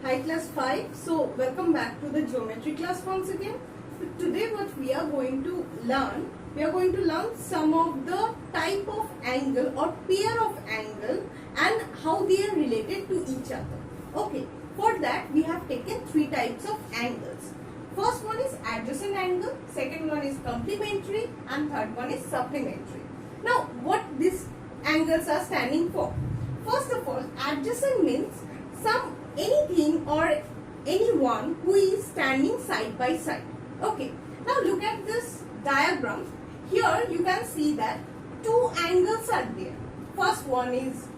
Hi class 5. So welcome back to the geometry class once again. So today what we are going to learn some of the type of angle or pair of angle and how they are related to each other. Okay, for that we have taken three types of angles. First one is adjacent angle, second one is complementary, and third one is supplementary. Now what these angles are standing for? First of all, adjacent means anything or anyone who is standing side by side. Okay, now look at this diagram. Here you can see that two angles are there. First one is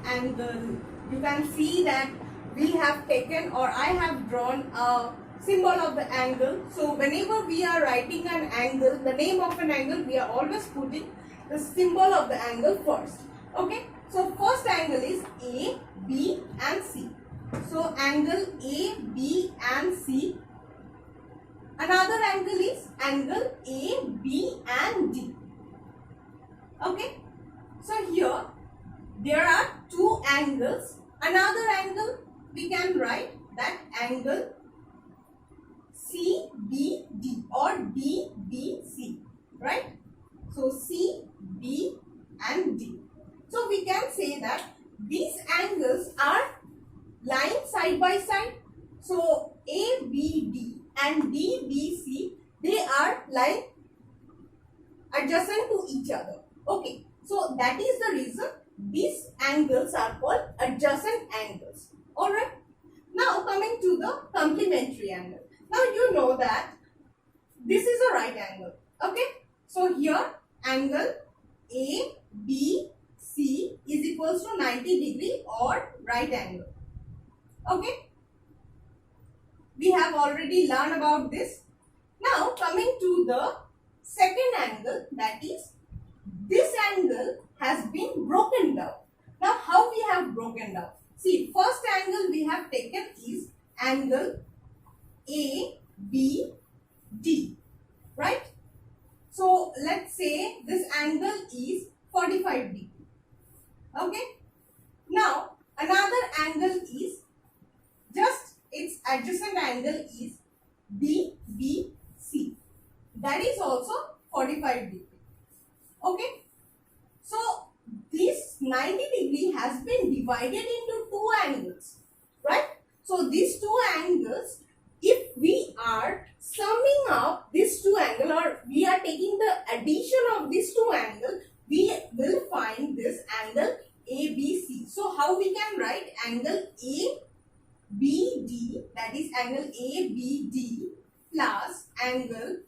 angle. You can see that we have taken or I have drawn a symbol of the angle. So whenever we are writing an angle, the name of an angle, we are always putting the symbol of the angle first. Okay, so first angle is A, B and C. So angle A, B and C. Another angle is angle A, B and D. Okay, so here there are two angles. Another angle we can write that angle CBD or DBC, right? So C, B and D. So we can say that these angles are lying side by side. So ABD and DBC, they are lying adjacent to each other. Okay, so that is the reason these angles are called adjacent angles. Alright, now coming to the complementary angle. Now you know that this is a right angle. Okay, so here angle ABC is equals to 90 degree or right angle. Okay, we have already learned about this. Now coming to the second angle, that is this angle has been broken down. Now how we have broken down? See, first angle we have taken is angle ABD, right? So let's say this angle is 45 degree. Okay, now another angle is just its adjacent angle is DBC, that is also 45 degree. Okay, so this 90 degree has been divided into two angles, right? So these two angles, if we are summing up these two angles or we are taking the addition of these two angles, we will find this angle ABC. So how we can write angle ABD, that is angle ABD plus angle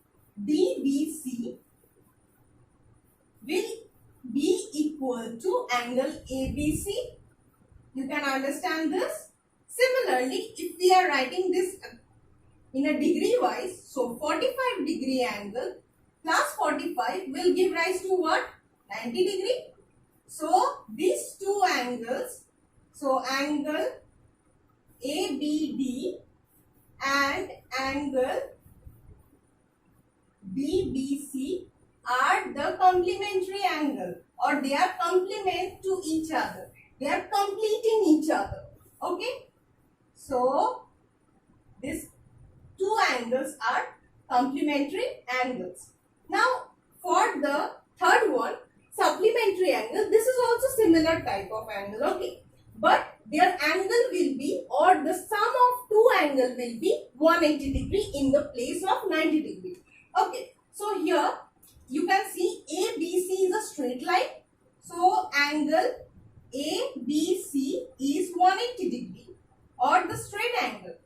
DBC will be equal to angle ABC. You can understand this. Similarly, if we are writing this in a degree wise, so 45 degree angle plus 45 will give rise to what? 90 degree. So these two angles, so angle ABD and angle DBC are the complementary angle or they are complement to each other. They are completing each other. Okay. So these two angles are complementary angles. Now for the third one, supplementary angle, this is also similar type of angle. Okay, but their angle will be or the sum of two angle will be 180 degree in the place of 90 degree. Okay, so here you can see ABC is a straight line. So angle ABC is 180 degree or the straight angle.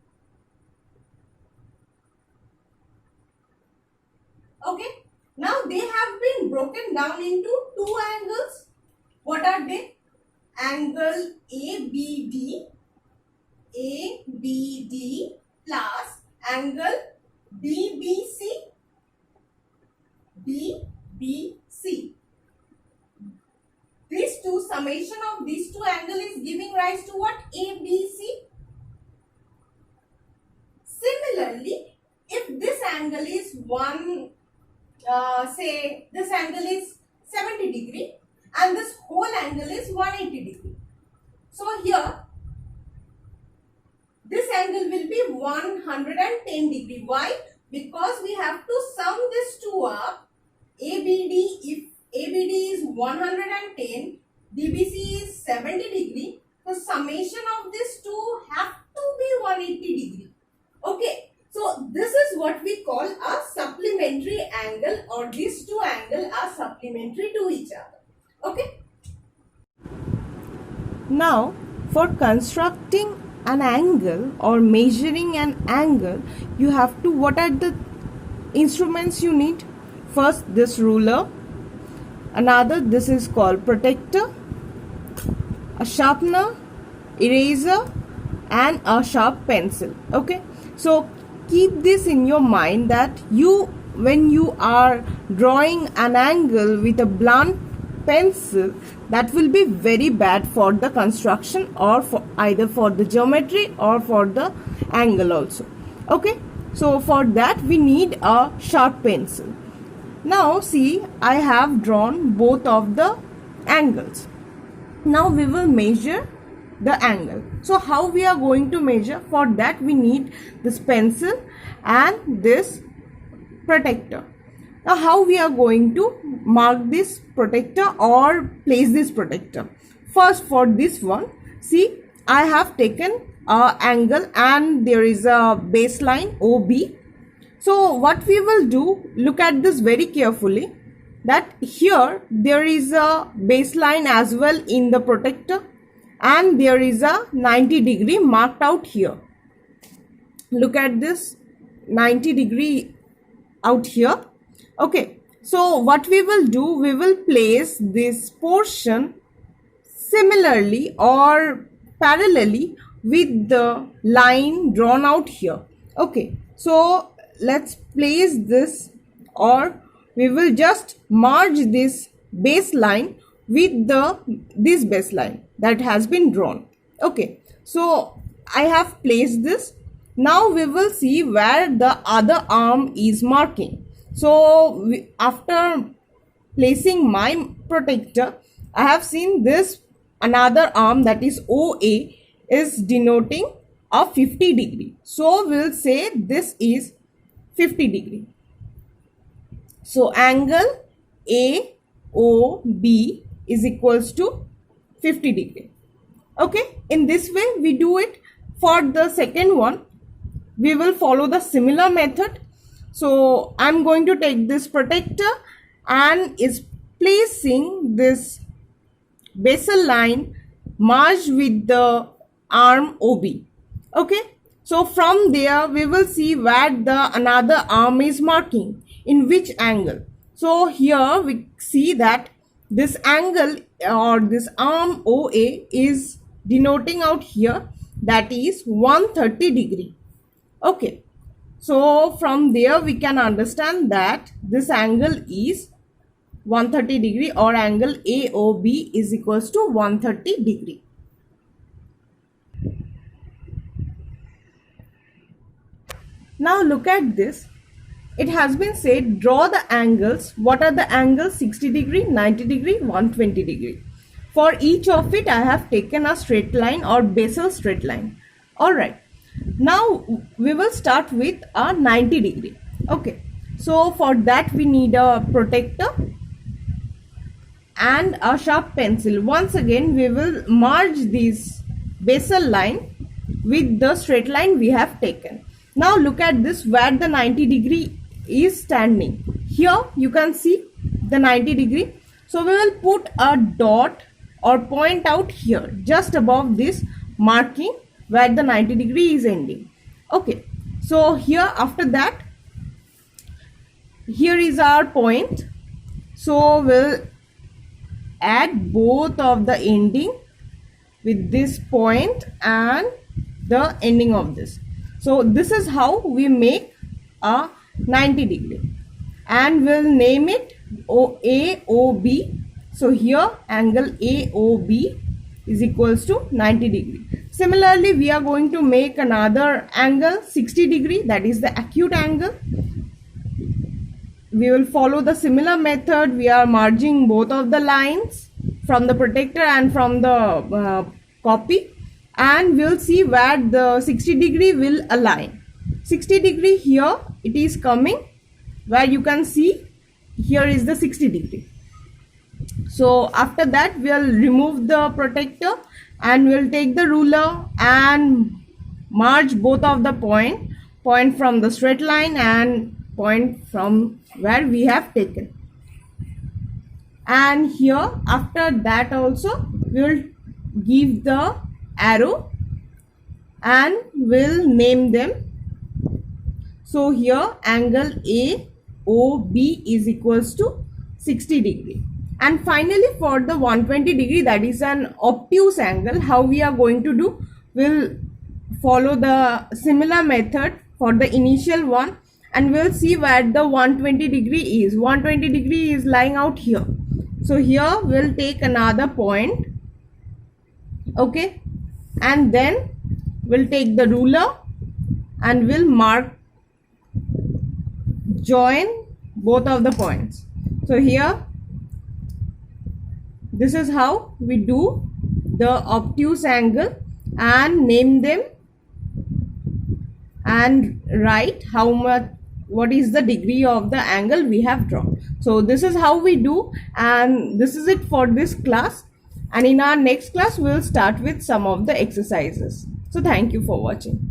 Okay, now they have been broken down into two angles. What are they? Angle ABD plus angle DBC. These two, summation of these two angles is giving rise to what? ABC. Similarly, if this angle is say this angle is 70 degree and this whole angle is 180 degree. So here be 110 degree. Why? Because we have to sum this two up. ABD, if ABD is 110, DBC is 70 degree. So summation of these two have to be 180 degree. Okay. So this is what we call a supplementary angle, or these two angles are supplementary to each other. Okay. Now, for constructing an angle or measuring an angle, you have to, what are the instruments you need? First, this ruler. Another, this is called protractor, a sharpener, eraser, and a sharp pencil. Okay. So keep this in your mind that when you are drawing an angle with a blunt pencil, that will be very bad for the construction, or for either for the geometry or for the angle also. Okay, so for that we need a sharp pencil. Now see, I have drawn both of the angles. Now we will measure the angle. So how we are going to measure? For that we need this pencil and this protractor. Now how we are going to mark this protractor or place this protractor? First, for this one, see, I have taken an angle and there is a baseline OB. So what we will do, look at this very carefully, that here there is a baseline as well in the protractor, and there is a 90 degree marked out here. Look at this 90 degree out here. Okay, so what we will do, we will place this portion similarly or parallelly with the line drawn out here. Okay, so let's place this, or we will just merge this baseline with this baseline that has been drawn. Okay, so I have placed this. Now we will see where the other arm is marking. So after placing my protractor, I have seen this another arm, that is OA, is denoting a 50 degree. So we'll say this is 50 degree. So angle AOB is equals to 50 degree. Okay, in this way we do it. For the second one, we will follow the similar method. So I'm going to take this protractor and is placing this basal line merged with the arm OB. Okay, so from there we will see where the another arm is marking, in which angle. So here we see that this angle or this arm OA is denoting out here, that is 130 degree. Okay, so from there we can understand that this angle is 130 degree, or angle AOB is equals to 130 degree. Now look at this. It has been said, draw the angles. What are the angles? 60 degree, 90 degree, 120 degree. For each of it, I have taken a straight line or basal straight line. Alright. Now we will start with a 90 degree. Okay. So for that we need a protractor and a sharp pencil. Once again we will merge this basal line with the straight line we have taken. Now look at this, where the 90 degree is standing. Here you can see the 90 degree. So we will put a dot or point out here just above this marking where the 90 degree is ending. Okay, so here after that, here is our point. So we'll add both of the ending with this point and the ending of this. So this is how we make a 90 degree, and we'll name it AOB. So here angle AOB is equals to 90 degree. Similarly, we are going to make another angle 60 degree, that is the acute angle. We will follow the similar method. We are merging both of the lines from the protractor and from the copy, and we'll see where the 60 degree will align. 60 degree here it is coming, where you can see here is the 60 degree. So after that we'll remove the protector and we'll take the ruler and merge both of the point from the straight line and point from where we have taken. And here after that also we'll give the arrow and we'll name them. So here angle AOB is equals to 60 degree. And finally for the 120 degree, that is an obtuse angle, how we are going to do, we'll follow the similar method for the initial one and we'll see where the 120 degree is. 120 degree is lying out here. So here we'll take another point, okay, and then we'll take the ruler and we'll mark, join both of the points. So here this is how we do the obtuse angle and name them and write how much, what is the degree of the angle we have drawn. So this is how we do, and this is it for this class, and in our next class we will start with some of the exercises. So thank you for watching.